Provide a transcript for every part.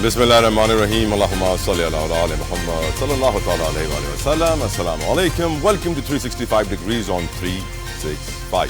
Bismillahirrahmanirrahim. Allahumma salli ala ali Muhammad sallallahu ta'ala alayhi wa sallam. Assalamu alaikum. Welcome to 365 degrees on 365.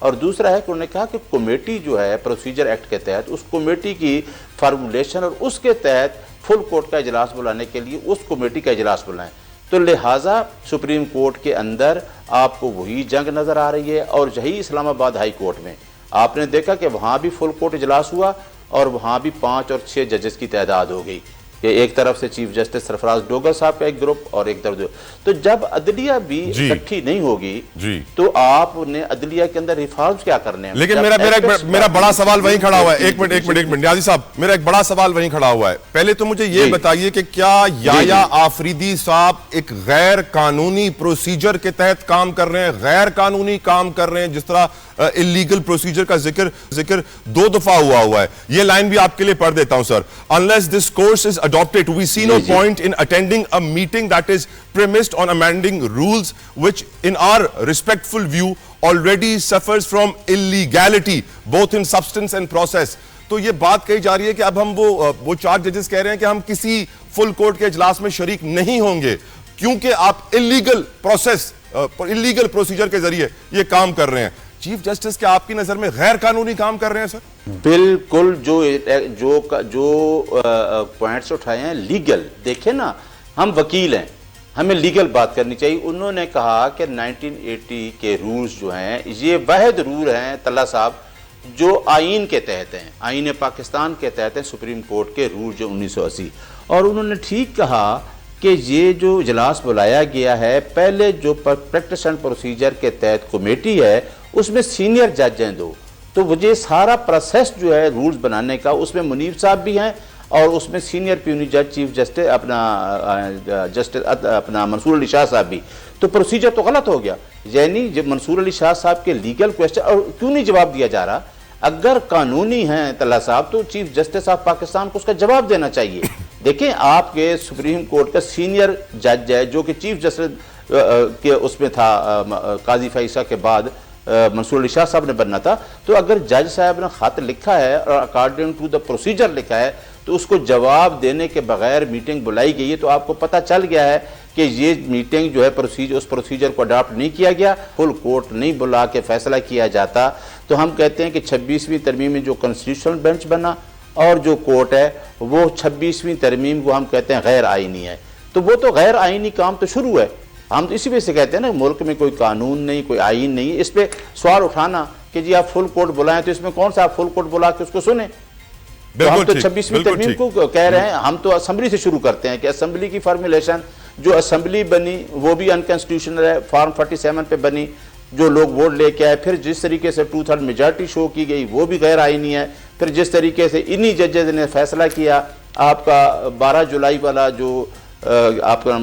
اور دوسرا ہے کہ انہوں نے کہا کہ کمیٹی جو ہے پروسیجر ایکٹ کے تحت اس کمیٹی کی فارمولیشن اور اس کے تحت فل کورٹ کا اجلاس بلانے کے لیے اس کمیٹی کا اجلاس بلائیں. تو لہٰذا سپریم کورٹ کے اندر آپ کو وہی جنگ نظر آ رہی ہے. اور یہی اسلام آباد ہائی کورٹ میں آپ نے دیکھا کہ وہاں بھی فل کورٹ اجلاس ہوا اور وہاں بھی 5 اور 6 ججز کی تعداد ہو گئی کہ ایک طرف سے چیف جسٹس سرفراز ڈوگر صاحب کا ایک گروپ اور ایک طرف تو جب عدلیہ بھی اکٹھی نہیں ہوگی تو آپ نے عدلیہ کے اندر ریفارمز کیا کرنے ہیں. لیکن میرا بڑا سوال وہیں کھڑا ہوا ہے. ایک منٹ نیازی صاحب, میرا ایک بڑا سوال وہیں کھڑا ہوا ہے. پہلے تو مجھے یہ بتائیے کہ کیا یایا آفریدی صاحب ایک غیر قانونی پروسیجر کے تحت کام کر رہے ہیں, غیر قانونی کام کر رہے ہیں, جس طرح illegal procedure کا ذکر 2 دفعہ ہوا ہے. یہ لائن بھی آپ کے لیے پڑھ دیتا ہوں سر. Unless this course is adopted, we see no point in attending a meeting that is premised on amending rules which in our respectful view already suffers from illegality both in substance and process. تو یہ بات کہی جا رہی ہے کہ اب ہم وہ 4 ججز کہہ رہے ہیں کہ ہم کسی فل کورٹ کے اجلاس میں شریک نہیں ہوں گے کیونکہ آپ illegal procedure کے ذریعے یہ کام کر رہے ہیں. چیف جسٹس کیا آپ کی نظر میں غیر قانونی کام کر رہے ہیں سر؟ بالکل. جو پوائنٹس اٹھائے ہیں لیگل, دیکھیں نا ہم وکیل ہیں, ہمیں لیگل بات کرنی چاہیے. انہوں نے کہا کہ 1980 کے رولز جو ہیں یہ واحد رول ہیں طلعہ صاحب جو آئین کے تحت ہیں, آئین پاکستان کے تحت ہیں, سپریم کورٹ کے رول جو 1980. اور انہوں نے ٹھیک کہا کہ یہ جو اجلاس بلایا گیا ہے پہلے جو پریکٹس اینڈ پروسیجر کے تحت کمیٹی ہے اس میں سینئر جج ہیں 2. تو وہ سارا پروسیس جو ہے رولز بنانے کا اس میں منیب صاحب بھی ہیں اور اس میں سینئر پیونی جج چیف جسٹس اپنا منصور علی شاہ صاحب بھی. تو پروسیجر تو غلط ہو گیا. یعنی جب منصور علی شاہ صاحب کے لیگل کویسچن اور کیوں نہیں جواب دیا جا رہا؟ اگر قانونی ہیں طلعہ صاحب تو چیف جسٹس آف پاکستان کو اس کا جواب دینا چاہیے. دیکھیں آپ کے سپریم کورٹ کا سینئر جج ہے جو کہ چیف جسٹس کے اس میں تھا, قاضی فیصل کے بعد منصور علی شاہ صاحب نے بننا تھا. تو اگر جج صاحب نے خط لکھا ہے اور اکارڈنگ ٹو دا پروسیجر لکھا ہے تو اس کو جواب دینے کے بغیر میٹنگ بلائی گئی ہے. تو آپ کو پتہ چل گیا ہے کہ یہ میٹنگ جو ہے اس پروسیجر کو اڈاپٹ نہیں کیا گیا, فل کورٹ نہیں بلا کے فیصلہ کیا جاتا. تو ہم کہتے ہیں کہ 26ویں ترمیم میں جو کنسٹیٹیوشنل بینچ بنا اور جو کورٹ ہے وہ 26ویں ترمیم کو ہم کہتے ہیں غیر آئینی ہے. تو وہ تو غیر آئینی کام تو شروع ہے. ہم تو اسی وجہ سے کہتے ہیں نا ملک میں کوئی قانون نہیں, کوئی آئین نہیں. اس پہ سوال اٹھانا کہ جی آپ فل کورٹ بلائیں تو اس میں کون سا آپ فل کورٹ بلا کے اس کو سنیں؟ ہم تو 26ویں ترمیم کو کہہ رہے ہیں, ہم تو اسمبلی سے شروع کرتے ہیں کہ اسمبلی کی فارمولیشن جو اسمبلی بنی وہ بھی انکنسٹیٹیوشنل ہے, فارم 47 پہ بنی, جو لوگ ووٹ لے کے آئے. پھر جس طریقے سے 2/3 میجارٹی شو کی گئی وہ بھی غیر آئینی ہے. پھر جس طریقے سے انہی ججز نے فیصلہ کیا آپ کا 12 جولائی والا جو آپ کا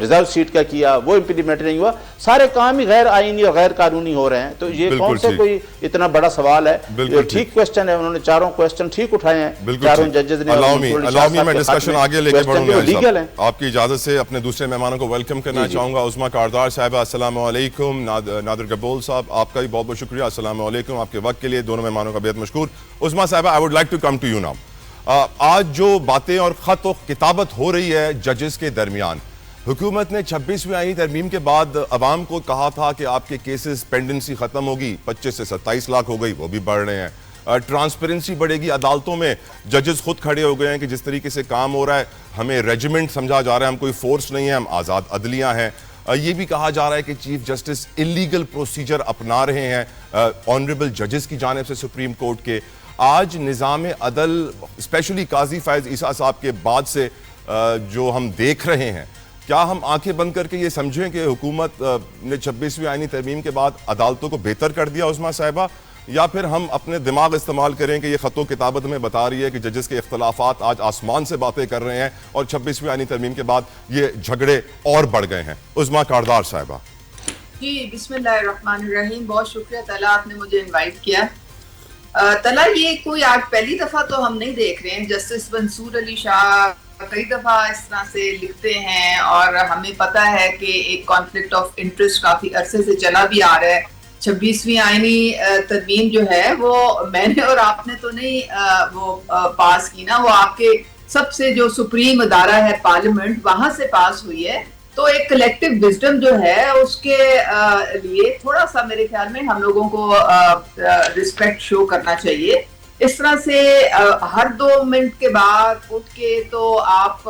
ریزرو سیٹ کا کیا وہ امپلیمنٹ نہیں ہوا. سارے کام ہی غیر آئینی اور غیر قانونی ہو رہے ہیں. تو یہ کون سے کوئی اتنا بڑا سوال ہے؟ ٹھیک کویسچن ہے, انہوں نے چاروں کویسچن ٹھیک اٹھائے ہیں چاروں ججز نے. میں ڈسکشن آگے لے کے بڑھوں گا. آپ کی اجازت سے اپنے دوسرے مہمانوں کو ویلکم کرنا چاہوں گا. عظمیٰ کاردار صاحبہ السلام علیکم. نادر گبول صاحب آپ کا بھی بہت بہت شکریہ, السلام علیکم. آپ کے وقت کے لیے دونوں مہمانوں کا بہت مشکور. عظمیٰ صاحبہ I would like to come to you now. آج جو باتیں اور خط و کتابت ہو رہی ہے ججز کے درمیان, حکومت نے 26ویں آئینی ترمیم کے بعد عوام کو کہا تھا کہ آپ کے کیسز پینڈنسی ختم ہوگی, 25 سے 27 لاکھ ہو گئی, وہ بھی بڑھ رہے ہیں. ٹرانسپیرنسی بڑھے گی عدالتوں میں. ججز خود کھڑے ہو گئے ہیں کہ جس طریقے سے کام ہو رہا ہے ہمیں ریجیمنٹ سمجھا جا رہا ہے, ہم کوئی فورس نہیں ہے, ہم آزاد عدلیہ ہیں. یہ بھی کہا جا رہا ہے کہ چیف جسٹس انلیگل پروسیجر اپنا رہے ہیں آنریبل ججز کی جانب سے سپریم کورٹ کے. آج نظام عدل اسپیشلی قاضی فائز عیسیٰ صاحب کے بعد سے جو ہم دیکھ رہے ہیں, کیا ہم آنکھیں بند کر کے یہ سمجھیں کہ حکومت نے 26ویں آئینی ترمیم کے بعد عدالتوں کو بہتر کر دیا عظمیٰ صاحبہ, یا پھر ہم اپنے دماغ استعمال کریں کہ یہ خط و کتابت ہمیں بتا رہی ہے کہ ججز کے اختلافات آج آسمان سے باتیں کر رہے ہیں اور 26ویں آئینی ترمیم کے بعد یہ جھگڑے اور بڑھ گئے ہیں؟ عظمیٰ کاردار صاحبہ. جی بسم اللہ الرحمن الرحیم. بہت شکریہ طلعہ, آپ نے مجھے انوائٹ کیا. طلعہ یہ کوئی آج پہلی دفعہ تو ہم نہیں دیکھ رہے ہیں. جسٹس منصور علی شاہ کئی دفعہ اس طرح سے لکھتے ہیں اور ہمیں پتہ ہے کہ ایک کانفلکٹ آف انٹرسٹ کافی عرصے سے چلا بھی آ رہا ہے. 26ویں آئینی ترمیم جو ہے وہ میں نے اور آپ نے تو نہیں وہ پاس کی نا, وہ آپ کے سب سے جو سپریم ادارہ ہے پارلیمنٹ وہاں سے پاس ہوئی ہے. تو ایک کلیکٹیو وزڈم جو ہے اس کے لیے تھوڑا سا میرے خیال میں ہم لوگوں کو رسپیکٹ شو کرنا چاہیے. اس طرح سے ہر 2 منٹ کے بعد اٹھ کے تو آپ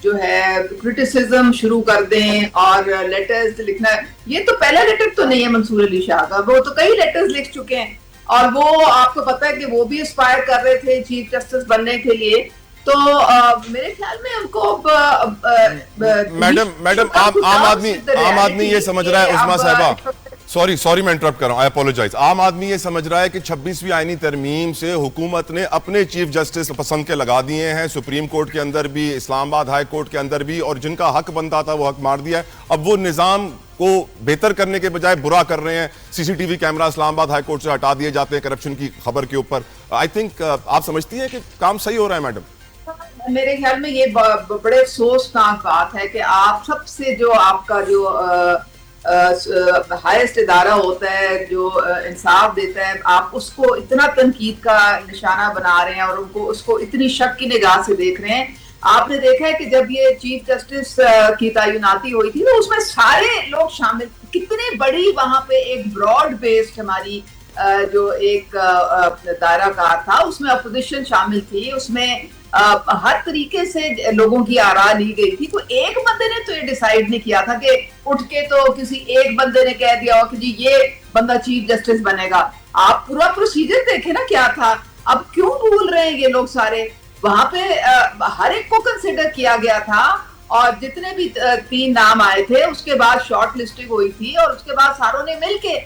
جو ہے کرٹیسزم شروع کر دیں اور لیٹرز لکھنا. یہ تو پہلا لیٹر تو نہیں ہے منصور علی شاہ کا, وہ تو کئی لیٹرز لکھ چکے ہیں اور وہ آپ کو پتا ہے کہ وہ بھی اسپائر کر رہے تھے چیف جسٹس بننے کے لیے. تو میرے خیال میں ان کو میڈم عام آدمی یہ سمجھ رہا ہے, عظمیٰ صاحبہ سوری میں انٹرپٹ کر رہا ہوں, آئی اپولوجائز. عام آدمی یہ سمجھ رہا ہے کہ 26ویں آئینی ترمیم سے حکومت نے اپنے چیف جسٹس پسند کے لگا دیے ہیں, سپریم کورٹ کے اندر بھی, اسلام آباد ہائی کورٹ کے اندر بھی, اور جن کا حق بنتا تھا وہ حق مار دیا ہے. اب وہ نظام کو بہتر کرنے کے بجائے برا کر رہے ہیں. سی سی ٹی وی کیمرہ اسلام آباد ہائی کورٹ سے ہٹا دیے جاتے ہیں کرپشن کی خبر کے اوپر. آئی تھنک آپ سمجھتی ہیں کہ کام صحیح ہو رہا ہے میڈم؟ میرے خیال میں یہ بڑے افسوسناک بات ہے کہ آپ سب سے جو آپ کا جو ہائیسٹ ادارہ ہوتا ہے جو انصاف دیتا ہے, آپ اس کو اتنا تنقید کا نشانہ بنا رہے ہیں اور اس کو اتنی شک کی نگاہ سے دیکھ رہے ہیں. آپ نے دیکھا ہے کہ جب یہ چیف جسٹس کی تعیناتی ہوئی تھی تو اس میں سارے لوگ شامل, کتنی بڑی وہاں پہ ایک براڈ بیسڈ ہماری جو ایک دائرہ کار تھا, اس میں اپوزیشن شامل تھی, اس میں ہر طریقے سے لوگوں کی آراء لی گئی تھی. کوئی ایک بندے نے تو یہ ڈیسائیڈ نہیں کیا تھا کہ اٹھ کے تو کسی ایک بندے نے کہہ دیا ہو کہ جی یہ بندہ چیف جسٹس بنے گا. آپ پورا پروسیجر دیکھیں نا کیا تھا. اب کیوں بھول رہے ہیں یہ لوگ سارے؟ وہاں پہ ہر ایک کو کنسیڈر کیا گیا تھا اور جتنے بھی 3 نام آئے تھے اس کے بعد شارٹ لسٹنگ ہوئی تھی اور اس کے بعد ساروں نے مل کے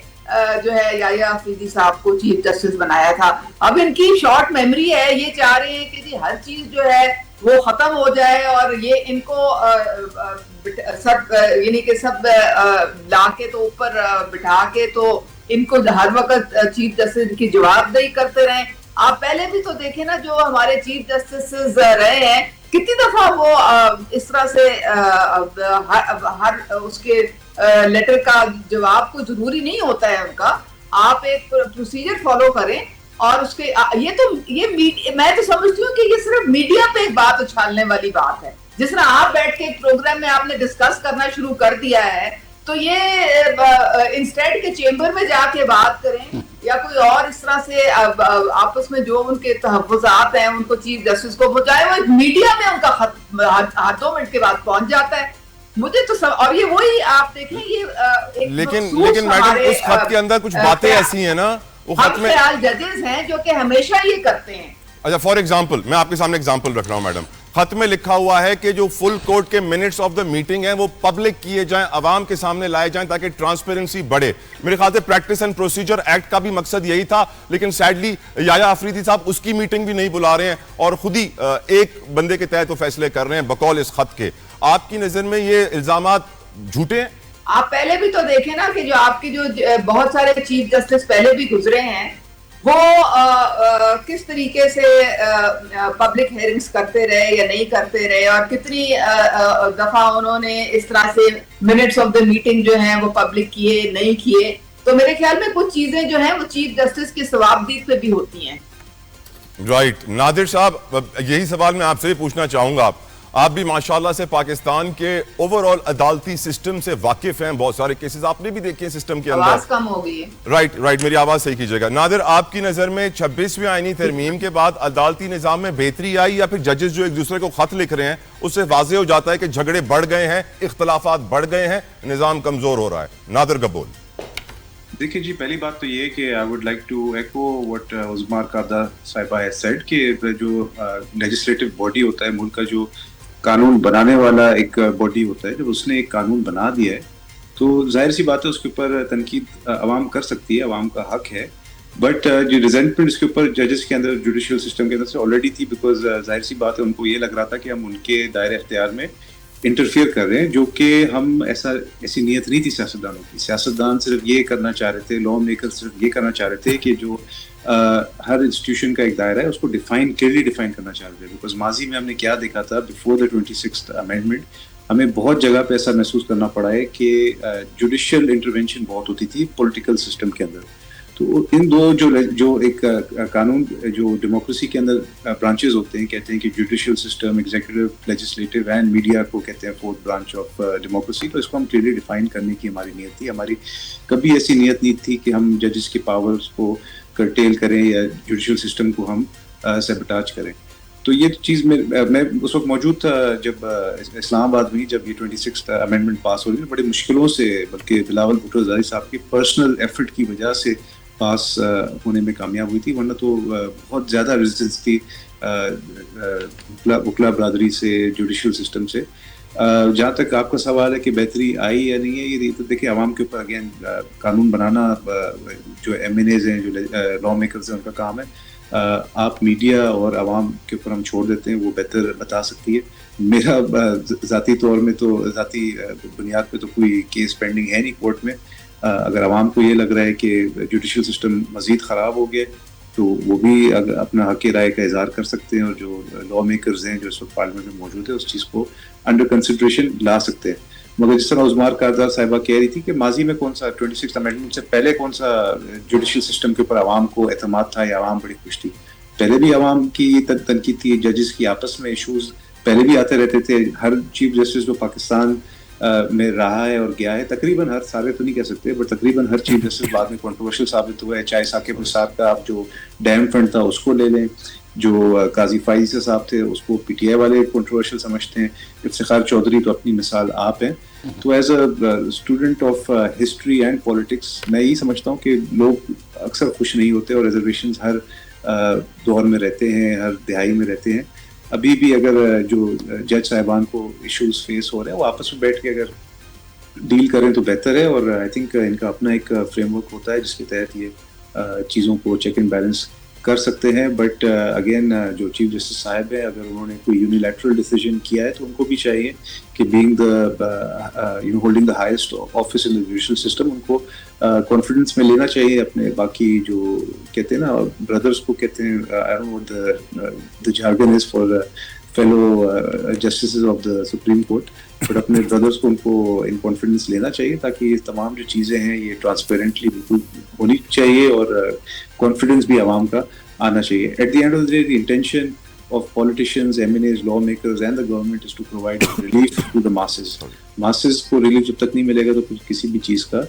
جو ہے یحییٰ آفریدی صاحب کو چیف جسٹس بنایا تھا. اب ان کی شارٹ میموری ہے, یہ چاہ رہے ہیں کہ جی ہر چیز جو ہے وہ ختم ہو جائے اور یہ ان کو سب یعنی کہ سب لا کے تو اوپر بٹھا کے تو ان کو ہر وقت چیف جسٹس کی جواب دہی کرتے رہیں. آپ پہلے بھی تو دیکھیں نا جو ہمارے چیف جسٹس رہے ہیں کتنی دفعہ وہ اس طرح سے ہر اس کے لیٹر کا جواب کو ضروری نہیں ہوتا ہے ان کا. آپ ایک پروسیجر فالو کریں اور اس کے یہ میں تو سمجھتی ہوں کہ یہ صرف میڈیا پہ ایک بات اچھالنے والی بات ہے. جس طرح آپ بیٹھ کے ایک پروگرام میں آپ نے ڈسکس کرنا شروع کر دیا ہے تو یہ انسٹیڈ کے چیمبر میں جا کے بات کریں یا کوئی اور اس طرح سے آپس میں جو ان کے تحفظات ہیں ان کو چیف جسٹس کو پہنچائے, وہ میڈیا میں ان کا خط ہر 2 منٹ کے بعد پہنچ جاتا ہے. مجھے تو اور یہ وہی آپ دیکھیں یہ لیکن میڈم اس خط کے اندر کچھ باتیں ایسی ہیں نا, وہ خط میں ججز ہیں جو کہ ہمیشہ یہ کرتے ہیں. اچھا فار ایگزامپل میں آپ کے سامنے ایگزامپل رکھ رہا ہوں میڈم. خط میں لکھا ہوا ہے کہ جو فل کورٹ کے منٹس آف دا میٹنگ ہیں وہ پبلک کیے جائیں, عوام کے سامنے لائے جائیں تاکہ ٹرانسپیرنسی بڑھے. میرے خیال سے پریکٹس اینڈ پروسیجر ایکٹ کا بھی مقصد یہی تھا, لیکن سیڈلی یحییٰ آفریدی صاحب اس کی میٹنگ بھی نہیں بلا رہے ہیں اور خود ہی ایک بندے کے تحت وہ فیصلے کر رہے ہیں بقول اس خط کے. آپ کی نظر میں یہ الزامات جھوٹے ہیں؟ آپ پہلے بھی تو دیکھیں نا کہ جو آپ کے جو بہت سارے چیف جسٹس پہلے بھی گزرے ہیں وہ کس طریقے سے پبلک ہیئرنگز کرتے رہے یا نہیں کرتے رہے, اور کتنی دفعہ انہوں نے اس طرح سے منٹس آف دا میٹنگ جو ہیں وہ پبلک کیے نہیں کیے. تو میرے خیال میں کچھ چیزیں جو ہیں وہ چیف جسٹس کی ثوابدید پہ بھی ہوتی ہیں. رائٹ. نادر صاحب یہی سوال میں آپ سے پوچھنا چاہوں گا. آپ بھی ماشاءاللہ سے پاکستان کے اوور آل عدالتی سسٹم سے واقف ہیں, بہت سارے کیسز آپ نے بھی دیکھے ہیں سسٹم کے اندر. آواز کم ہو گئی ہے. رائٹ میری آواز صحیح کیجیے گا. نادر آپ کی نظر میں 26ویں آئینی ترمیم کے بعد عدالتی نظام میں بہتری آئی یا پھر ججز جو ایک دوسرے کو خط لکھ رہے ہیں اس سے واضح ہو جاتا ہے کہ جھگڑے بڑھ گئے ہیں, اختلافات بڑھ گئے ہیں, نظام کمزور ہو رہا ہے؟ نادر گبول. دیکھیے جی, پہلی بات تو یہ ہے کہ I would like to echo what Uzma قادہ صاحبہ ہیز سیڈ کہ جو لیجسلیٹو باڈی ہوتا ہے ملک کا, جو قانون بنانے والا ایک باڈی ہوتا ہے, جب اس نے ایک قانون بنا دیا ہے تو ظاہر سی بات ہے اس کے اوپر تنقید عوام کر سکتی ہے, عوام کا حق ہے. بٹ جو ریزنٹمنٹ اس کے اوپر ججز کے اندر, جوڈیشل سسٹم کے اندر سے آلریڈی تھی, بیکاز ظاہر سی بات ہے ان کو یہ لگ رہا تھا کہ ہم ان کے دائرۂ اختیار میں انٹرفیئر کر رہے ہیں, جو کہ ہم ایسی نیت نہیں تھی سیاستدانوں کی. سیاستدان صرف یہ کرنا چاہ رہے تھے, لا میکر صرف یہ کرنا چاہ رہے تھے کہ جو ہر انسٹیٹیوشن کا ایک دائرہ ہے اس کو کلیئرلی ڈیفائن کرنا چاہ رہے تھے. بیکاز ماضی میں ہم نے کیا دیکھا تھا بیفور دا 26th امینڈمنٹ, ہمیں بہت جگہ پہ ایسا محسوس کرنا پڑا ہے کہ جوڈیشل انٹروینشن بہت ہوتی تھی پولیٹیکل سسٹم کے اندر. تو تو ان دو جو ایک قانون جو ڈیموکریسی کے اندر برانچز ہوتے ہیں، کہتے ہیں کہ judicial system, executive, legislative and media کو کہتے ہیں فورتھ برانچ آف ڈیموکریسی. تو اس کو ہم کلیئرلی ڈیفائن کرنے کی ہماری نیت تھی. ہماری کبھی ایسی نیت نہیں تھی کہ ہم ججز کی پاورز کو کرٹیل کریں یا جوڈیشل سسٹم کو ہم سیبوٹاج کریں. تو یہ چیز میں اس وقت موجود تھا جب اسلام آباد میں جب یہ 26 امینڈمنٹ پاس ہو رہی، بڑی مشکلوں سے، بلکہ بلاول بھٹو زرداری صاحب کی پرسنل ایفرٹ کی وجہ سے پاس ہونے میں کامیاب ہوئی تھی، ورنہ تو بہت زیادہ ریزسٹنس تھی وکلا برادری سے، جوڈیشل سسٹم سے. جہاں تک آپ کا سوال ہے کہ بہتری آئی یا نہیں ہے، یہ تو دیکھیں عوام کے اوپر اگین قانون بنانا جو ایم این ایز ہیں، جو لا میکرز ہیں، ان کا کام ہے. آپ میڈیا اور عوام کے اوپر ہم چھوڑ دیتے ہیں، وہ بہتر بتا سکتی ہے. میرا ذاتی طور میں تو ذاتی بنیاد پہ تو کوئی کیس پینڈنگ ہے نہیں کورٹ میں. اگر عوام کو یہ لگ رہا ہے کہ جوڈیشل سسٹم مزید خراب ہو گیا تو وہ بھی اپنا حق رائے کا اظہار کر سکتے ہیں، اور جو لا میکرز ہیں جو اس وقت پارلیمنٹ میں موجود ہے اس چیز کو انڈر کنسیڈریشن لا سکتے ہیں. مگر جس طرح عظمار کارزار صاحبہ کہہ رہی تھی کہ ماضی میں کون سا 26 امینڈمنٹ سے پہلے کون سا جوڈیشل سسٹم کے اوپر عوام کو اعتماد تھا یا عوام بڑی خوش تھی. پہلے بھی عوام کی تنقید تھی، ججز کی آپس میں ایشوز پہلے بھی آتے رہتے تھے. ہر چیف جسٹس جو پاکستان میں رہا ہے اور گیا ہے، تقریباً ہر، سارے تو نہیں کہہ سکتے بٹ تقریباً ہر چیف جسٹس بعد میں کنٹروورشل ثابت ہوا ہے. چاہے ثاقب نثار کا آپ جو ڈیم فنڈ تھا اس کو لے لیں، جو قاضی فائز صاحب تھے اس کو پی ٹی آئی والے کنٹروورشل سمجھتے ہیں، افتخار چودھری تو اپنی مثال آپ ہیں. تو as a student of history and politics میں یہی سمجھتا ہوں کہ لوگ اکثر خوش نہیں ہوتے اور ریزرویشنز ہر دور میں رہتے ہیں، ہر دہائی میں رہتے ہیں. ابھی بھی اگر جو جج صاحبان کو ایشوز فیس ہو رہے ہیں وہ آپس میں بیٹھ کے اگر ڈیل کریں تو بہتر ہے. اور آئی تھنک ان کا اپنا ایک فریم ورک ہوتا ہے جس کے تحت یہ چیزوں کو چیک اینڈ بیلنس کر سکتے ہیں. بٹ اگین جو چیف جسٹس صاحب ہیں اگر انہوں نے کوئی یونیلیٹرل ڈیسیجن کیا ہے تو ان کو بھی چاہیے کہ being holding the highest office in the judicial system, ان کو کانفیڈنس میں لینا چاہیے اپنے باقی جو کہتے ہیں نا بردرس کو کہتے ہیں، I don't know what the jargon is for fellow justices of the Supreme Court، but اپنے بردرس کو ان کو ان کانفیڈنس لینا چاہیے تاکہ یہ تمام جو چیزیں ہیں یہ ٹرانسپیرنٹلی بالکل ہونی چاہیے اور کانفیڈنس بھی عوام کا آنا چاہیے. At the end of the day the intention of politicians, MNAs, lawmakers and the government is to provide relief to the masses. Masses کو relief جب تک نہیں ملے گا تو کسی بھی چیز کا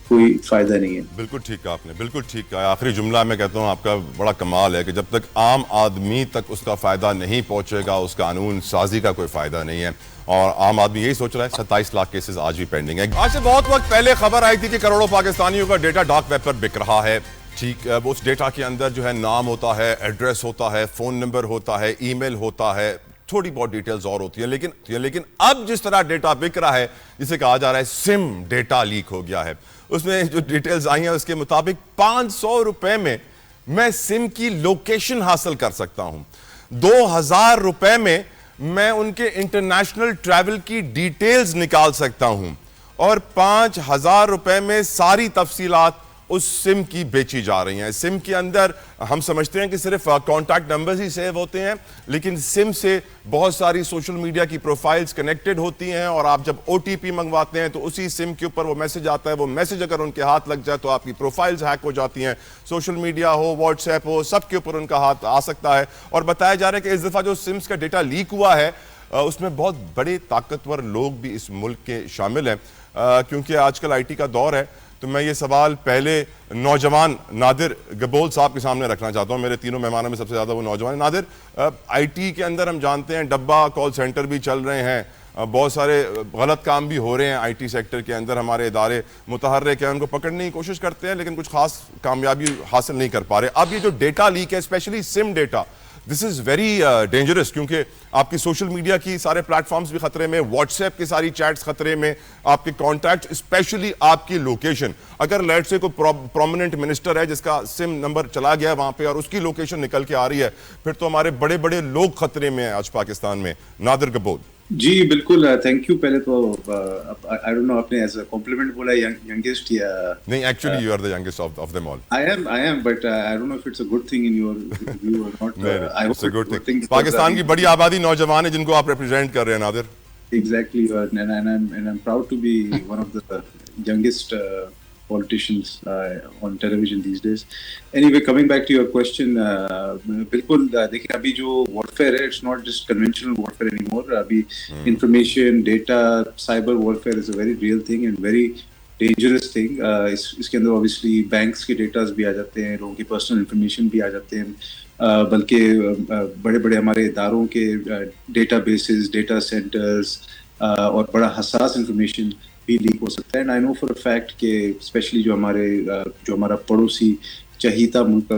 کوئی فائدہ نہیں ہے. بالکل ٹھیک کہا آپ نے، بالکل ٹھیک کہا. آخری جملہ میں کہتا ہوں آپ کا بڑا کمال ہے کہ جب تک عام آدمی تک اس کا فائدہ نہیں پہنچے گا اس قانون سازی کا کوئی فائدہ نہیں ہے. اور عام آدمی یہی سوچ رہا ہے. 27 لاکھ کیسز آج بھی پینڈنگ ہے. آج سے بہت وقت پہلے خبر آئی تھی کہ کروڑوں پاکستانیوں کا ڈیٹا ڈارک ویب پر بک رہا ہے. ٹھیک، اس ڈیٹا کے اندر جو ہے نام ہوتا ہے، ایڈریس ہوتا ہے، فون نمبر ہوتا ہے، ای میل ہوتا ہے، تھوڑی بہت ڈیٹیلز اور ہوتی ہیں. لیکن اب جس طرح ڈیٹا بک رہا ہے جسے کہا جا رہا ہے سم ڈیٹا لیک ہو گیا ہے. اس میں جو ڈیٹیلز آئی ہیں اس کے مطابق 500 روپے میں میں سم کی لوکیشن حاصل کر سکتا ہوں. 2000 روپے میں میں ان کے انٹرنیشنل ٹریول کی ڈیٹیلز نکال سکتا ہوں. اور 5000 روپے میں ساری تفصیلات اس سم کی بیچی جا رہی ہیں. سم کے اندر ہم سمجھتے ہیں کہ صرف کانٹیکٹ نمبرز ہی سیو ہوتے ہیں، لیکن سم سے بہت ساری سوشل میڈیا کی پروفائلز کنیکٹڈ ہوتی ہیں اور آپ جب او ٹی پی منگواتے ہیں تو اسی سم کے اوپر وہ میسج آتا ہے. وہ میسج اگر ان کے ہاتھ لگ جائے تو آپ کی پروفائلز ہیک ہو جاتی ہیں. سوشل میڈیا ہو، واٹس ایپ ہو، سب کے اوپر ان کا ہاتھ آ سکتا ہے. اور بتایا جا رہا ہے کہ اس دفعہ جو سمز کا ڈیٹا لیک ہوا ہے اس میں بہت بڑے طاقتور لوگ بھی اس ملک کے شامل ہیں. کیونکہ آج کل آئی ٹی کا دور ہے تو میں یہ سوال پہلے نوجوان نادر گبول صاحب کے سامنے رکھنا چاہتا ہوں. میرے تینوں مہمانوں میں سب سے زیادہ وہ نوجوان. نادر، آئی ٹی کے اندر ہم جانتے ہیں ڈبہ کال سینٹر بھی چل رہے ہیں، بہت سارے غلط کام بھی ہو رہے ہیں آئی ٹی سیکٹر کے اندر. ہمارے ادارے متحرک ہیں، ان کو پکڑنے کی کوشش کرتے ہیں لیکن کچھ خاص کامیابی حاصل نہیں کر پا رہے. اب یہ جو ڈیٹا لیک ہے، especially SIM data, this is very dangerous کیونکہ آپ کی سوشل میڈیا کی سارے پلیٹ فارمز بھی خطرے میں، واٹس ایپ کی ساری چیٹس خطرے میں، آپ کے کانٹیکٹ، اسپیشلی آپ کی لوکیشن. اگر لیٹ سے کوئی پرومیننٹ منسٹر ہے جس کا سم نمبر چلا گیا وہاں پہ اور اس کی لوکیشن نکل کے آ رہی ہے پھر تو ہمارے بڑے بڑے لوگ خطرے میں ہیں آج پاکستان میں. نادر گبول جی بالکل، تھینک یو. پہلے تو آئی ڈونٹ نو آپ نے ایز اے کمپلیمنٹ بولا ینگیسٹ یا نہیں، actually you are the youngest of them all. I am but I don't know if it's a good thing in your view or not. I hope it's a good thing. Pakistan کی بڑی آبادی نوجوان ہے جن کو آپ ریپرزینٹ کر رہے ہیں نادر. Exactly, and I'm proud to be one of the youngest politicians on television these days. Anyway, coming back to your question, بالکل دیکھیں ابھی جو warfare ہے, it's not just conventional warfare anymore. ابھی information, data, cyber warfare is a very real thing and very dangerous thing. اس کے اندر obviously banks کے datas بھی آ جاتے ہیں, لوگوں کی personal information بھی آ جاتے ہیں, بلکہ بڑے بڑے ہمارے اداروں کے ڈیٹا بیسز, ڈیٹا سینٹرز اور بڑا حساس انفارمیشن بھی لیک ہو سکتا ہے. And I know for a fact کہ اسپیشلی جو ہمارا پڑوسی چہیتا ملک,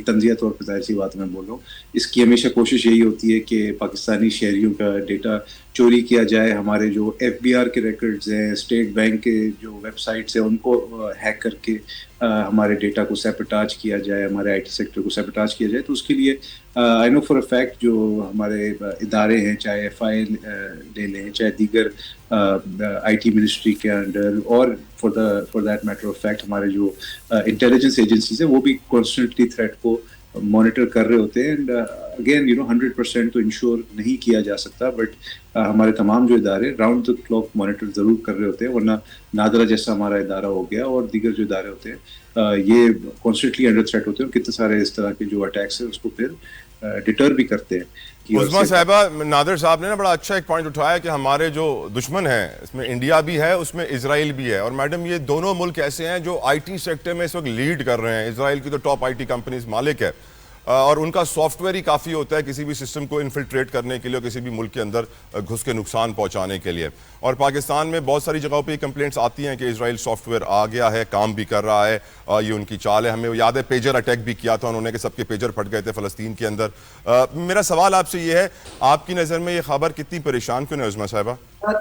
تنزیہ طور پہ ظاہر سی بات میں بول رہا ہوں, اس کی ہمیشہ کوشش یہی ہوتی ہے کہ پاکستانی شہریوں کا ڈیٹا چوری کیا جائے. ہمارے جو ایف بی آر کے ریکارڈز ہیں, اسٹیٹ بینک کے جو ویب سائٹس ہیں, ان کو ہیک کر کے ہمارے ڈیٹا کو سیپٹاج کیا جائے, ہمارے آئی ٹی سیکٹر کو سیپٹاج کیا جائے. تو اس کے لیے آئی نو فار اے فیکٹ جو ہمارے ادارے ہیں, چاہے ایف آئی لے لیں, چاہے دیگر آئی ٹی منسٹری کے انڈر, اور for that matter of fact ہمارے جو انٹیلیجنس ایجنسیز ہیں وہ بھی کانسٹنٹلی تھریٹ کو مانیٹر کر رہے ہوتے ہیں. اینڈ اگین 100% تو انشور نہیں کیا جا سکتا, بٹ ہمارے تمام جو ادارے راؤنڈ دا کلاک مانیٹر ضرور کر رہے ہوتے ہیں. ورنہ نادرا جیسا ہمارا ادارہ ہو گیا اور دیگر جو ادارے ہوتے ہیں یہ کانسٹنٹلی انڈر تھریٹ ہوتے ہیں, اور کتنے سارے اس طرح کے جو اٹیکس ہیں اس کو پھر ڈیٹر بھی کرتے ہیں. عظمیٰ صاحبہ, نادر صاحب نے نا بڑا اچھا ایک پوائنٹ اٹھایا کہ ہمارے جو دشمن ہیں اس میں انڈیا بھی ہے, اس میں اسرائیل بھی ہے. اور میڈم یہ دونوں ملک ایسے ہیں جو آئی ٹی سیکٹر میں اس وقت لیڈ کر رہے ہیں. اسرائیل کی تو ٹاپ آئی ٹی کمپنیز مالک ہے, اور ان کا سافٹ ویئر ہی کافی ہوتا ہے کسی بھی سسٹم کو انفلٹریٹ کرنے کے لیے اور کسی بھی ملک کے اندر گھس کے نقصان پہنچانے کے لیے. اور پاکستان میں بہت ساری جگہوں پہ یہ کمپلینٹس آتی ہیں کہ اسرائیل سافٹ ویئر آ گیا ہے, کام بھی کر رہا ہے, یہ ان کی چال ہے. ہمیں یاد ہے پیجر اٹیک بھی کیا تھا انہوں نے کہ سب کے پیجر پھٹ گئے تھے فلسطین کے اندر. میرا سوال آپ سے یہ ہے, آپ کی نظر میں یہ خبر کتنی پریشان کن ہے عظمیٰ صاحبہ؟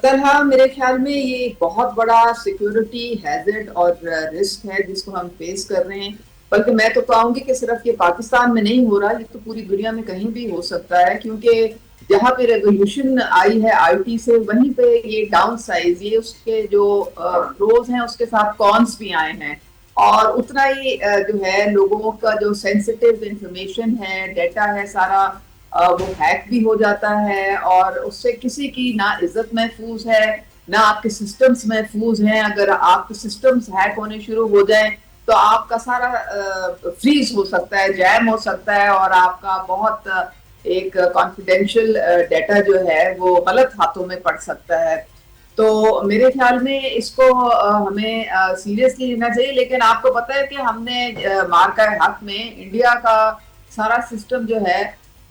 طلحہ, میرے خیال میں یہ بہت بڑا سیکیورٹی ہیزرڈ اور رسک ہے جس کو ہم فیس کر رہے ہیں. بلکہ میں تو کہوں گی کہ صرف یہ پاکستان میں نہیں ہو رہا, یہ تو پوری دنیا میں کہیں بھی ہو سکتا ہے, کیونکہ جہاں پہ ریولیوشن آئی ہے آئی ٹی سے, وہیں پہ یہ ڈاؤن سائز, یہ اس کے جو پروز ہیں اس کے ساتھ کونس بھی آئے ہیں. اور اتنا ہی جو ہے لوگوں کا جو سینسٹیو انفارمیشن ہے, ڈیٹا ہے سارا, وہ ہیک بھی ہو جاتا ہے, اور اس سے کسی کی نہ عزت محفوظ ہے نہ آپ کے سسٹمز محفوظ ہیں. اگر آپ کے سسٹمز ہیک ہونے شروع ہو جائیں تو آپ کا سارا فریز ہو سکتا ہے, جیم ہو سکتا ہے, اور آپ کا بہت ایک کانفیڈینشیل ڈیٹا جو ہے وہ غلط ہاتھوں میں پڑ سکتا ہے. تو میرے خیال میں اس کو ہمیں سیریسلی لینا چاہیے. لیکن آپ کو پتہ ہے کہ ہم نے مارکہ حق میں انڈیا کا سارا سسٹم جو ہے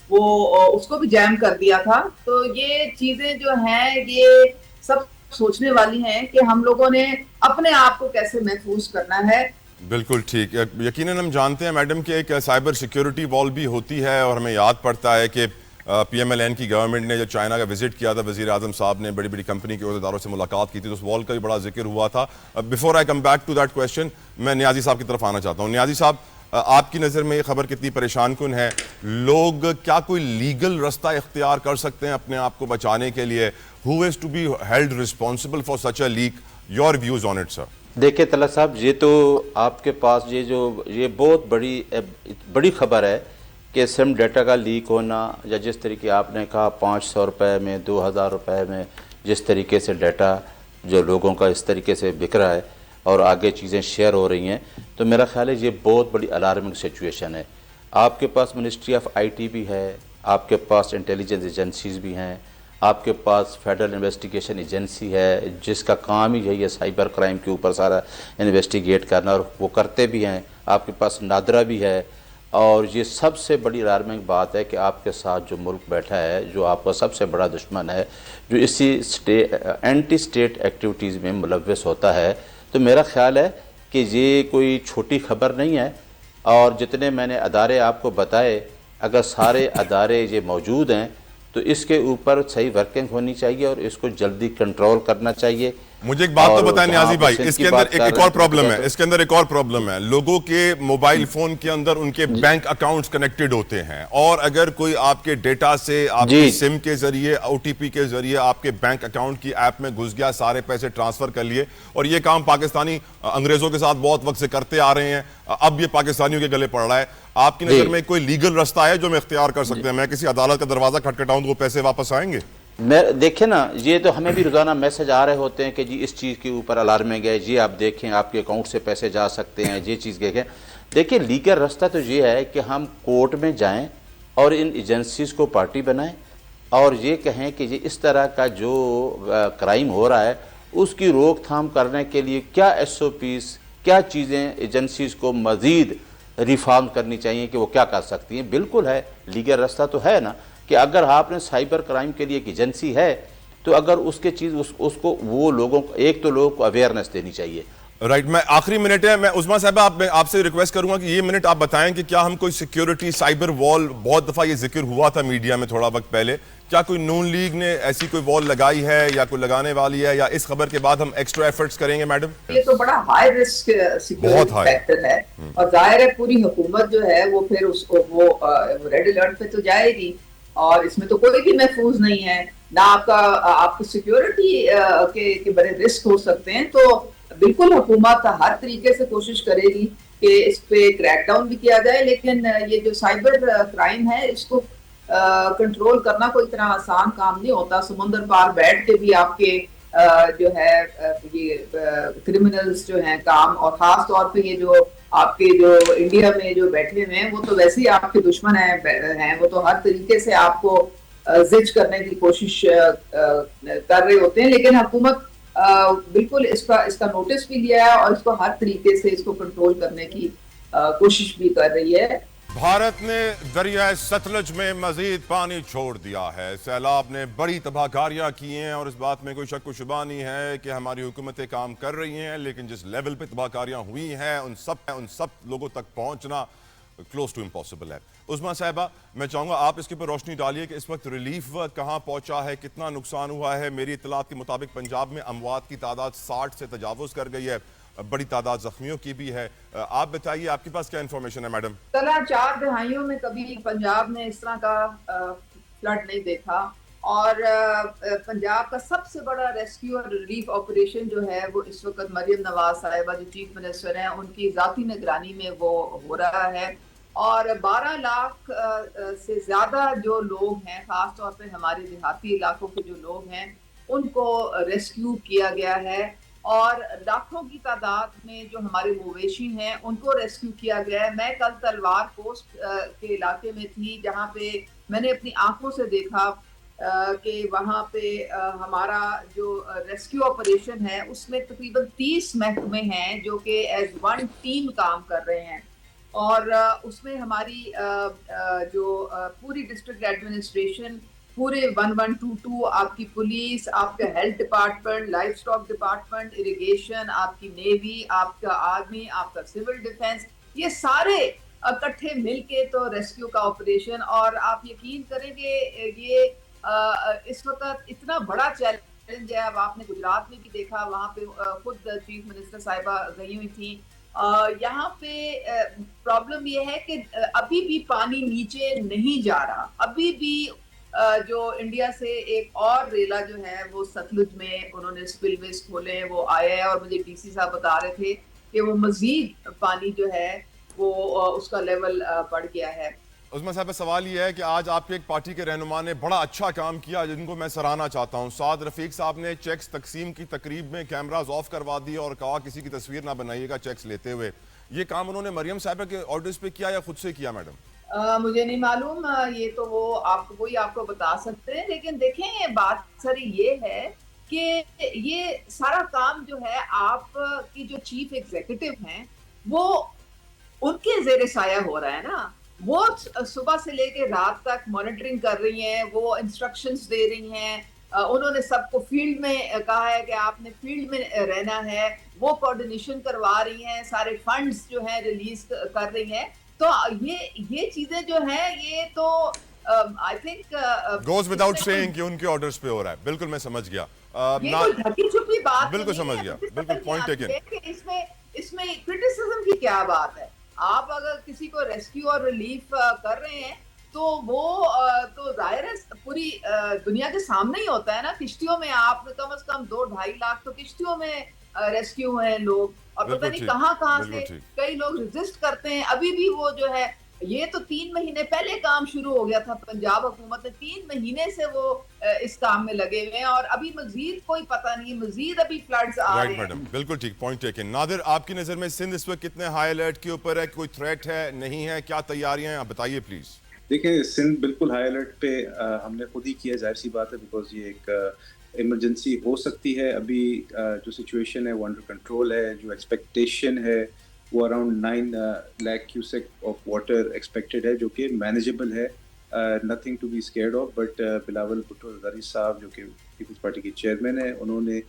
وہ اس کو بھی جیم کر دیا تھا. تو یہ چیزیں جو ہیں یہ سب سوچنے والی ہیں کہ ہم لوگوں نے اپنے آپ کو کیسے محفوظ کرنا ہے. بالکل ٹھیک. یقیناً ہم جانتے ہیں میڈم کہ ایک سائبر سیکیورٹی وال بھی ہوتی ہے, اور ہمیں یاد پڑتا ہے کہ پی ایم ایل این کی گورنمنٹ نے جو چائنا کا وزٹ کیا تھا, وزیر اعظم صاحب نے بڑی بڑی کمپنی کے عہدیداروں سے ملاقات کی تھی, تو اس وال کا بھی بڑا ذکر ہوا تھا. Before I come back to that question, میں نیازی صاحب کی طرف آنا چاہتا ہوں. نیازی صاحب, آپ کی نظر میں یہ خبر کتنی پریشان کن ہے؟ لوگ کیا کوئی لیگل رستہ اختیار کر سکتے ہیں اپنے آپ کو بچانے کے لیے؟ Who is to be held responsible for such a leak? Your views on it sir. دیکھیں طلعت صاحب, یہ تو آپ کے پاس یہ بہت بڑی خبر ہے کہ سم ڈیٹا کا لیک ہونا, یا جس طریقے آپ نے کہا 500 روپے میں 2000 روپے میں جس طریقے سے ڈیٹا جو لوگوں کا اس طریقے سے بک رہا ہے اور آگے چیزیں شیئر ہو رہی ہیں, تو میرا خیال ہے یہ بہت بڑی الارمنگ سچویشن ہے. آپ کے پاس منسٹری آف آئی ٹی بھی ہے, آپ کے پاس انٹیلیجنس ایجنسیز بھی ہیں, آپ کے پاس فیڈرل انویسٹیگیشن ایجنسی ہے جس کا کام ہی یہی ہے سائبر کرائم کے اوپر سارا انویسٹیگیٹ کرنا, اور وہ کرتے بھی ہیں. آپ کے پاس نادرا بھی ہے. اور یہ سب سے بڑی الارمنگ بات ہے کہ آپ کے ساتھ جو ملک بیٹھا ہے, جو آپ کا سب سے بڑا دشمن ہے, جو اسی اینٹی اسٹیٹ ایکٹیویٹیز میں ملوث ہوتا ہے. تو میرا خیال ہے کہ یہ کوئی چھوٹی خبر نہیں ہے, اور جتنے میں نے ادارے آپ کو بتائے, اگر سارے ادارے یہ موجود ہیں تو اس کے اوپر صحیح ورکنگ ہونی چاہیے اور اس کو جلدی کنٹرول کرنا چاہیے. مجھے ایک بات تو بتائیں نیازی بھائی, اس کے اندر ایک اور پرابلم ہے, اس کے اندر ایک اور پرابلم ہے. لوگوں کے موبائل فون کے اندر ان کے بینک اکاؤنٹس کنیکٹڈ ہوتے ہیں, اور اگر کوئی آپ کے ڈیٹا سے آپ کی سم کے ذریعے او ٹی پی کے ذریعے آپ کے بینک اکاؤنٹ کی ایپ میں گھس گیا, سارے پیسے ٹرانسفر کر لیے, اور یہ کام پاکستانی انگریزوں کے ساتھ بہت وقت سے کرتے آ رہے ہیں, اب یہ پاکستانیوں کے گلے پڑ رہا ہے. آپ کی نظر میں کوئی لیگل رستہ ہے جو میں اختیار کر سکتے ہیں؟ میں کسی عدالت کا دروازہ کھٹکھٹاؤں تو وہ پیسے واپس آئیں گے؟ دیکھیں نا، یہ تو ہمیں بھی روزانہ میسج آ رہے ہوتے ہیں کہ جی اس چیز کے اوپر الارمیں گئے، جی آپ دیکھیں آپ کے اکاؤنٹ سے پیسے جا سکتے ہیں، یہ چیز دیکھیں. دیکھیں لیگل راستہ تو یہ ہے کہ ہم کورٹ میں جائیں اور ان ایجنسیز کو پارٹی بنائیں اور یہ کہیں کہ یہ اس طرح کا جو کرائم ہو رہا ہے اس کی روک تھام کرنے کے لیے کیا ایس او پیز، کیا چیزیں ایجنسیز کو مزید ریفارم کرنی چاہیے کہ وہ کیا کر سکتی ہیں. بالکل ہے، لیگل راستہ تو ہے نا کہ اگر آپ نے سائبر کرائم کے لیے ایک ایجنسی ہے تو اگر اس کے چیز اس کو وہ لوگوں کو ایک تو لوگوں کو اویئرنیس دینی چاہیے. رائٹ، میں آخری منٹ ہے، میں عظمیٰ صاحبہ آپ سے ریکویسٹ کروں گا کہ یہ منٹ آپ بتائیں کہ کیا ہم کوئی سیکیورٹی سائبر وال، بہت دفعہ یہ ذکر ہوا تھا میڈیا میں تھوڑا وقت پہلے، کیا کوئی نون لیگ نے ایسی کوئی وال لگائی ہے یا کوئی لگانے والی ہے، یا اس خبر کے بعد ہم ایکسٹرا ایفرٹس کریں گے میڈم؟ یہ تو بڑا ہائی رسک سیکیورٹی فیکٹر ہے اور ظاہر ہے پوری حکومت جو ہے وہ پھر اس کو وہ ریڈ الرٹ پہ تو جائے گی اور اس میں تو کوئی بھی محفوظ نہیں ہے نہ آپ کو سیکیورٹی کے بڑے رسک ہو سکتے ہیں. تو بالکل حکومت ہر طریقے سے کوشش کرے گی کہ اس پہ کریک ڈاؤن بھی کیا جائے، لیکن یہ جو سائبر کرائم ہے اس کو کنٹرول کرنا کوئی اتنا آسان کام نہیں ہوتا. سمندر پار بیٹھ کے بھی آپ کے جو ہے یہ کرمنلز جو ہیں کام، اور خاص طور پہ یہ جو آپ کے جو انڈیا میں جو بیٹھے ہوئے ہیں وہ تو ویسے ہی آپ کے دشمن ہیں، وہ تو ہر طریقے سے آپ کو زج کرنے کی کوشش کر رہے ہوتے ہیں. لیکن حکومت بالکل اس کا نوٹس بھی لیا ہے اور اس کو ہر طریقے سے اس کو کنٹرول کرنے کی کوشش بھی کر رہی ہے. بھارت نے دریائے ستلج میں مزید پانی چھوڑ دیا ہے. سیلاب نے بڑی تباہ کاریاں کی ہیں اور اس بات میں کوئی شک و شبہ نہیں ہے کہ ہماری حکومتیں کام کر رہی ہیں، لیکن جس لیول پہ تباہ کاریاں ہوئی ہیں ان سب لوگوں تک پہنچنا کلوز ٹو امپاسبل ہے. عظمیٰ صاحبہ، میں چاہوں گا آپ اس کے اوپر روشنی ڈالیے کہ اس وقت ریلیف کہاں پہنچا ہے، کتنا نقصان ہوا ہے. میری اطلاعات کے مطابق پنجاب میں اموات کی تعداد 60 سے تجاوز کر گئی ہے، بڑی تعداد زخمیوں کی بھی ہے. آپ بتائیے آپ کے پاس کیا انفارمیشن ہے میڈم؟ 4 دہائیوں میں کبھی پنجاب نے اس طرح کا فلڈ نہیں دیکھا اور پنجاب کا سب سے بڑا ریسکیو اور ریلیف آپریشن جو ہے وہ اس وقت مریم نواز صاحبہ جو چیف منسٹر ہیں ان کی ذاتی نگرانی میں وہ ہو رہا ہے. اور 12 لاکھ سے زیادہ جو لوگ ہیں، خاص طور پہ ہمارے دیہاتی علاقوں کے جو لوگ ہیں ان کو ریسکیو کیا گیا ہے اور لاکھوں کی تعداد میں جو ہمارے مویشی ہیں ان کو ریسکیو کیا گیا ہے. میں کل تلوار پوسٹ کے علاقے میں تھی جہاں پہ میں نے اپنی آنکھوں سے دیکھا کہ وہاں پہ ہمارا جو ریسکیو آپریشن ہے اس میں تقریباً 30 محکمے ہیں جو کہ ایز ون ٹیم کام کر رہے ہیں اور اس میں ہماری جو پوری ڈسٹرکٹ ایڈمنسٹریشن، پورے 1122، آپ کی پولیس، آپ کا health department, life stock department, irrigation, آپ کی نیوی، آپ کا آرمی، آپ کا سول ڈیفنس، یہ سارے اکٹھے مل کے تو ریسکیو کا آپریشن. اور آپ یقین کریں کہ یہ اس وقت اتنا بڑا چیلنج ہے. اب آپ نے گجرات میں بھی دیکھا، وہاں پہ خود چیف منسٹر صاحبہ گئی ہوئی تھیں. یہاں پہ پرابلم یہ ہے کہ ابھی بھی پانی نیچے نہیں جا رہا، ابھی بھی جو انڈیا سے ایک اور ریلا جو ہے وہ ستلج میں انہوں نے سپل ویز کھولے، وہ آیا ہے اور مجھے ڈی سی صاحب بتا رہے تھے کہ وہ مزید پانی جو ہے وہ اس کا لیول بڑھ گیا ہے. عظمیٰ صاحب، سوال یہ ہے کہ آج آپ کے ایک پارٹی کے رہنما نے بڑا اچھا کام کیا جن کو میں سراہنا چاہتا ہوں. سعد رفیق صاحب نے چیکس تقسیم کی تقریب میں کیمراز آف کروا دی اور کہا کسی کی تصویر نہ بنائیے گا چیکس لیتے ہوئے. یہ کام انہوں نے مریم صاحبہ کے آرڈرز پہ کیا یا خود سے کیا میڈم؟ مجھے نہیں معلوم، یہ تو وہ وہی آپ کو بتا سکتے ہیں. لیکن دیکھیں بات ساری یہ ہے کہ یہ سارا کام جو ہے آپ کی جو چیف ایگزیکٹو ہیں وہ ان کے زیر سایہ ہو رہا ہے نا. وہ صبح سے لے کے رات تک مانیٹرنگ کر رہی ہیں، وہ انسٹرکشنز دے رہی ہیں. انہوں نے سب کو فیلڈ میں کہا ہے کہ آپ نے فیلڈ میں رہنا ہے، وہ کوآرڈینیشن کروا رہی ہیں، سارے فنڈز جو ہیں ریلیز کر رہی ہیں. تو یہ چیزیں جو ہیں یہ تو I think goes without saying کہ ان کے آرڈرز پہ ہو رہا ہے. بالکل میں سمجھ گیا، یہ کوئی ڈھکی چھپی بات بالکل سمجھ گیا، بالکل پوائنٹ ٹیکن. اس میں کرٹیسزم کی کیا بات ہے؟ آپ اگر کسی کو ریسکیو اور ریلیف کر رہے ہیں تو وہ تو ظاہر ہے پوری دنیا کے سامنے ہی ہوتا ہے نا. کشتیوں میں آپ کم از کم 2-2.5 لاکھ تو کشتیوں میں ریسکیو ہیں لوگ، اور پتہ نہیں کہاں سے کئی لوگ ریزسٹ کرتے ہیں. ابھی بھی وہ جو ہے یہ تو 3 مہینے پہلے کام شروع ہو گیا تھا. پنجاب حکومت نے 3 مہینے سے وہ اس کام میں لگے ہوئے ہیں اور ابھی مزید کوئی پتہ نہیں, مزید ابھی فلڈز آ رہے رائٹ ہیں. میڈم, بالکل ٹھیک, پوائنٹ ٹیکن. نادر, آپ کی نظر میں سندھ اس وقت کتنے ہائی الرٹ کے اوپر ہے؟ کوئی تھریٹ ہے, نہیں ہے, کیا تیاریاں ہیں, آپ بتائیے پلیز. دیکھیں سندھ بالکل ہائی الرٹ پہ ہم نے خود ہی کیا, ظاہر سی بات ہے, بیکاز یہ ایک ایمرجنسی ہو سکتی ہے. ابھی جو سچویشن ہے وہ انڈر کنٹرول ہے. جو ایکسپیکٹیشن ہے وہ around 9 lakh cusec of water expected ہے, جو کہ مینیجیبل ہے, nothing to be scared of. But Bilawal Bhutto Zardari صاحب جو کہ پیپلز پارٹی کے چیئرمین ہیں, انہوں نے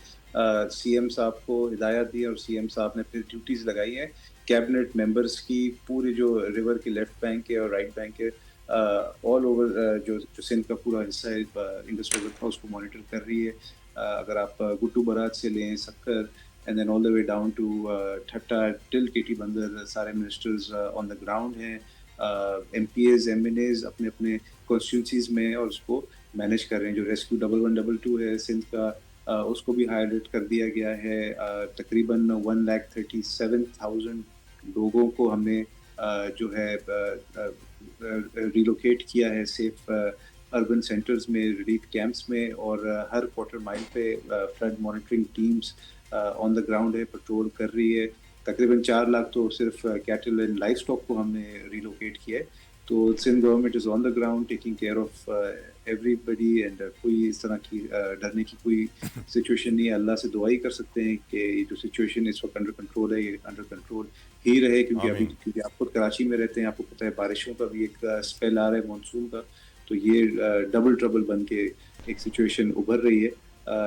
سی ایم صاحب کو ہدایت دی اور سی ایم صاحب نے پھر ڈیوٹیز لگائی ہیں کیبنٹ ممبرس کی, پورے جو ریور کے لیفٹ بینک کے اور رائٹ بینک کے آل اوور جو سندھ کا پورا حصہ ہے انڈس ریور کا, اس کو مانیٹر کر رہی ہے. اگر آپ گڈو برات سے لیں, Sukkur, and then all the way down to Thatta till Keti Bandar, سارے منسٹرز آن دا گراؤنڈ ہیں, M P As M N As اپنے اپنے کانسٹیٹیونسیز میں, اور اس کو مینیج کر رہے ہیں. جو ریسکیو 1112 ہے سندھ کا, اس کو بھی ہائی الرٹ کر دیا گیا ہے. تقریباً 1,37,000 لوگوں کو ہم نے جو ہے ریلوکیٹ کیا ہے سیف اربن سینٹرز میں, ریلیف کیمپس میں, اور ہر کوارٹر مائل پہ flood monitoring teams on the ground ہے, پٹرول کر رہی ہے. تقریباً 4 لاکھ تو صرف کیٹل اینڈ لائف اسٹاک کو ہم نے ریلوکیٹ کیا ہے. تو Sindh government is on the ground taking care of everybody, and کوئی اس طرح کی ڈرنے کی کوئی سچویشن نہیں ہے. اللہ سے دعا ہی کر سکتے ہیں کہ یہ جو سچویشن اس وقت انڈر کنٹرول ہے, یہ انڈر کنٹرول ہی رہے, کیونکہ ابھی کیونکہ آپ خود کراچی میں رہتے ہیں, آپ کو پتہ ہے بارشوں کا بھی ایک اسپیل آ رہا ہے مانسون کا, تو یہ ڈبل ٹربل بن کے ایک سچویشن ابھر رہی ہے.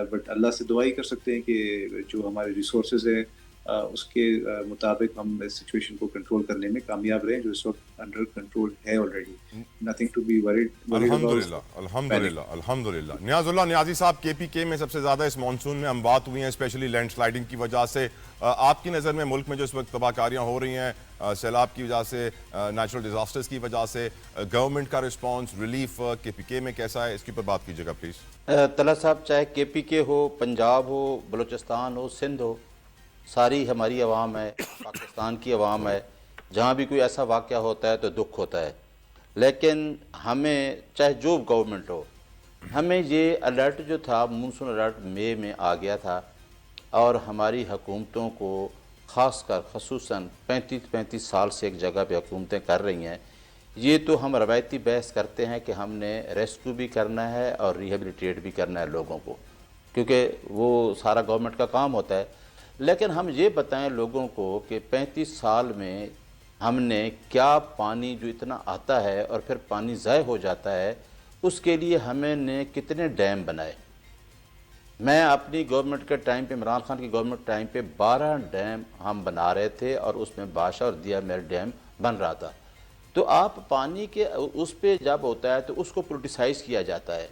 بٹ اللہ سے دعا ہی کر سکتے ہیں کہ جو ہمارے ریسورسز ہیں اس کے مطابق ہم اس سچویشن کو کنٹرول کرنے میں کامیاب رہیں, جو اس وقت انڈر کنٹرول ہے already. Nothing to be worried. الحمدللہ. نیاز اللہ نیازی صاحب, کے پی کے میں سب سے زیادہ اس مانسون میں اموات ہوئی ہیں, اسپیشلی لینڈ سلائڈنگ کی وجہ سے. آپ کی نظر میں ملک میں جو اس وقت تباہ کاریاں ہو رہی ہیں, سیلاب کی وجہ سے, نیچرل ڈیزاسٹرز کی وجہ سے, گورنمنٹ کا رسپانس, ریلیف کے پی کے میں کیسا ہے, اس کے اوپر بات کیجیے گا پلیز. طلعت صاحب, چاہے کے پی کے ہو, پنجاب ہو, بلوچستان ہو, سندھ ہو, ساری ہماری عوام ہے, پاکستان کی عوام ہے. جہاں بھی کوئی ایسا واقعہ ہوتا ہے تو دکھ ہوتا ہے, لیکن ہمیں چاہے جو گورنمنٹ ہو, ہمیں یہ الرٹ جو تھا, مونسون الرٹ مئی میں آ گیا تھا, اور ہماری حکومتوں کو خاص کر خصوصاً 35 سال سے ایک جگہ پہ حکومتیں کر رہی ہیں. یہ تو ہم روایتی بحث کرتے ہیں کہ ہم نے ریسکیو بھی کرنا ہے اور ریہیبلیٹیٹ بھی کرنا ہے لوگوں کو, کیونکہ وہ سارا گورنمنٹ کا کام ہوتا ہے. لیکن ہم یہ بتائیں لوگوں کو کہ 35 سال میں ہم نے کیا, پانی جو اتنا آتا ہے اور پھر پانی ضائع ہو جاتا ہے, اس کے لیے ہمیں نے کتنے ڈیم بنائے. میں اپنی گورنمنٹ کے ٹائم پہ, عمران خان کی گورنمنٹ ٹائم پہ 12 ڈیم ہم بنا رہے تھے, اور اس میں بادشاہ اور دیا میل ڈیم بن رہا تھا. تو آپ پانی کے اس پہ جب ہوتا ہے تو اس کو پولیٹیسائز کیا جاتا ہے.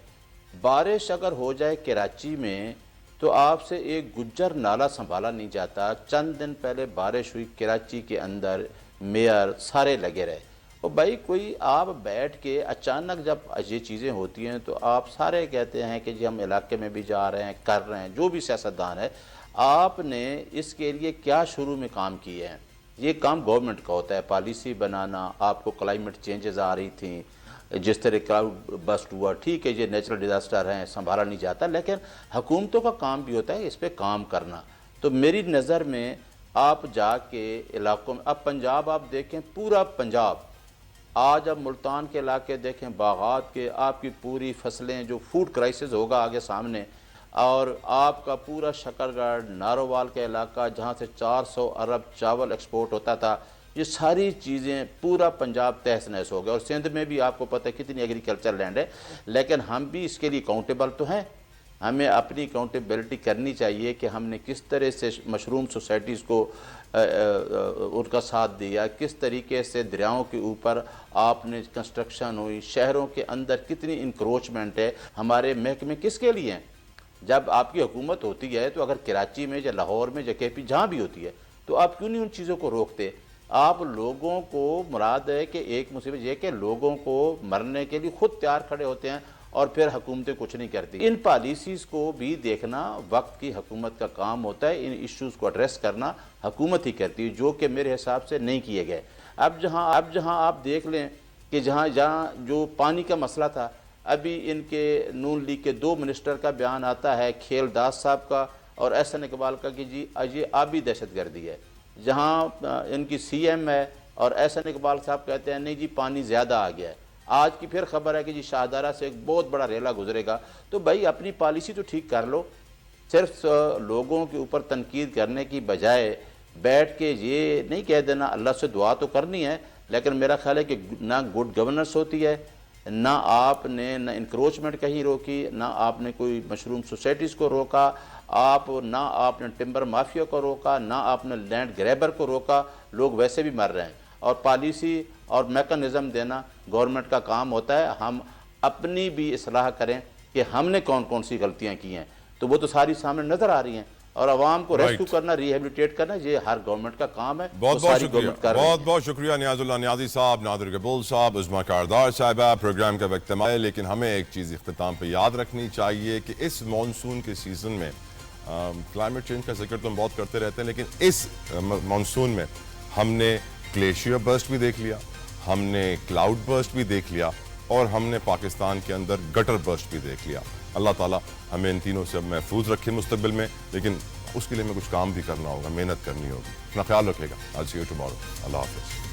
بارش اگر ہو جائے کراچی میں تو آپ سے ایک گجر نالہ سنبھالا نہیں جاتا. چند دن پہلے بارش ہوئی کراچی کے اندر, میئر سارے لگے رہے. اور بھائی کوئی آپ بیٹھ کے اچانک جب یہ چیزیں ہوتی ہیں تو آپ سارے کہتے ہیں کہ جی ہم علاقے میں بھی جا رہے ہیں, کر رہے ہیں, جو بھی سیاستدان ہے. آپ نے اس کے لیے کیا شروع میں کام کیے ہیں؟ یہ کام گورنمنٹ کا ہوتا ہے, پالیسی بنانا. آپ کو کلائمیٹ چینجز آ رہی تھیں, جس طرح کلاؤڈ بسٹ ہوا, ٹھیک ہے یہ نیچرل ڈیزاسٹر ہیں, سنبھالا نہیں جاتا, لیکن حکومتوں کا کام بھی ہوتا ہے اس پہ کام کرنا. تو میری نظر میں آپ جا کے علاقوں میں, اب پنجاب آپ دیکھیں, پورا پنجاب, آج اب ملتان کے علاقے دیکھیں, باغات کے, آپ کی پوری فصلیں, جو فوڈ کرائسس ہوگا آگے سامنے, اور آپ کا پورا شکر گڑھ, نارووال کا علاقہ جہاں سے 400 ارب چاول ایکسپورٹ ہوتا تھا, یہ ساری چیزیں پورا پنجاب تہس نہس ہو گیا. اور سندھ میں بھی آپ کو پتہ ہے کتنی ایگریکلچر لینڈ ہے, لیکن ہم بھی اس کے لیے اکاؤنٹیبل تو ہیں. ہمیں اپنی اکاؤنٹیبلٹی کرنی چاہیے کہ ہم نے کس طرح سے مشروم سوسائٹیز کو ان کا ساتھ دیا, کس طریقے سے دریاؤں کے اوپر آپ نے کنسٹرکشن ہوئی, شہروں کے اندر کتنی انکروچمنٹ ہے. ہمارے محکمے کس کے لیے ہیں؟ جب آپ کی حکومت ہوتی ہے تو اگر کراچی میں یا لاہور میں یا کے پی جہاں بھی ہوتی ہے تو آپ کیوں نہیں ان چیزوں کو روکتے؟ آپ لوگوں کو, مراد ہے کہ ایک مصیبت یہ کہ لوگوں کو مرنے کے لیے خود تیار کھڑے ہوتے ہیں اور پھر حکومتیں کچھ نہیں کرتی. ان پالیسیز کو بھی دیکھنا وقت کی حکومت کا کام ہوتا ہے, ان ایشوز کو ایڈریس کرنا حکومت ہی کرتی ہے, جو کہ میرے حساب سے نہیں کیے گئے. اب جہاں آپ دیکھ لیں کہ جہاں جو پانی کا مسئلہ تھا، ابھی ان کے نون لیگ کے 2 منسٹر کا بیان آتا ہے، کھیل داس صاحب کا اور احسن اقبال کا، کہ جی یہ آبی دہشت گردی ہے. جہاں ان کی سی ایم ہے اور احسن اقبال صاحب کہتے ہیں نہیں جی پانی زیادہ آ گیا ہے. آج کی پھر خبر ہے کہ جی شاہدارہ سے ایک بہت بڑا ریلا گزرے گا. تو بھائی اپنی پالیسی تو ٹھیک کر لو. صرف لوگوں کے اوپر تنقید کرنے کی بجائے بیٹھ کے یہ نہیں کہہ دینا، اللہ سے دعا تو کرنی ہے، لیکن میرا خیال ہے کہ نہ گڈ گورننس ہوتی ہے، نہ آپ نے نہ انکروچمنٹ کہیں روکی، نہ آپ نے کوئی مشروم سوسائٹیز کو روکا، نہ آپ نے ٹمبر مافیا کو روکا، نہ آپ نے لینڈ گریبر کو روکا. لوگ ویسے بھی مر رہے ہیں. اور پالیسی اور میکنزم دینا گورنمنٹ کا کام ہوتا ہے. ہم اپنی بھی اصلاح کریں کہ ہم نے کون کون سی غلطیاں کی ہیں، تو وہ تو ساری سامنے نظر آ رہی ہیں. اور عوام کو ریسکیو کرنا، ریہیبلیٹیٹ کرنا، یہ ہر گورنمنٹ کا کام ہے. بہت بہت شکریہ نیاز اللہ نیازی صاحب، نادر قبول صاحب، عظمیٰ کاردار صاحبہ. پروگرام کا وقت ہے، لیکن ہمیں ایک چیز اختتام پہ یاد رکھنی چاہیے کہ اس مانسون کے سیزن میں کلائمیٹ چینج کا ذکر تو ہم بہت کرتے رہتے ہیں، لیکن اس مانسون میں ہم نے گلیشیئر برسٹ بھی دیکھ لیا، ہم نے کلاؤڈ برسٹ بھی دیکھ لیا، اور ہم نے پاکستان کے اندر گٹر برسٹ بھی دیکھ لیا. اللہ تعالیٰ ہمیں ان تینوں سے محفوظ رکھے مستقبل میں، لیکن اس کے لیے ہمیں کچھ کام بھی کرنا ہوگا، محنت کرنی ہوگی. اپنا خیال رکھے گا. I'll see you tomorrow. اللہ حافظ.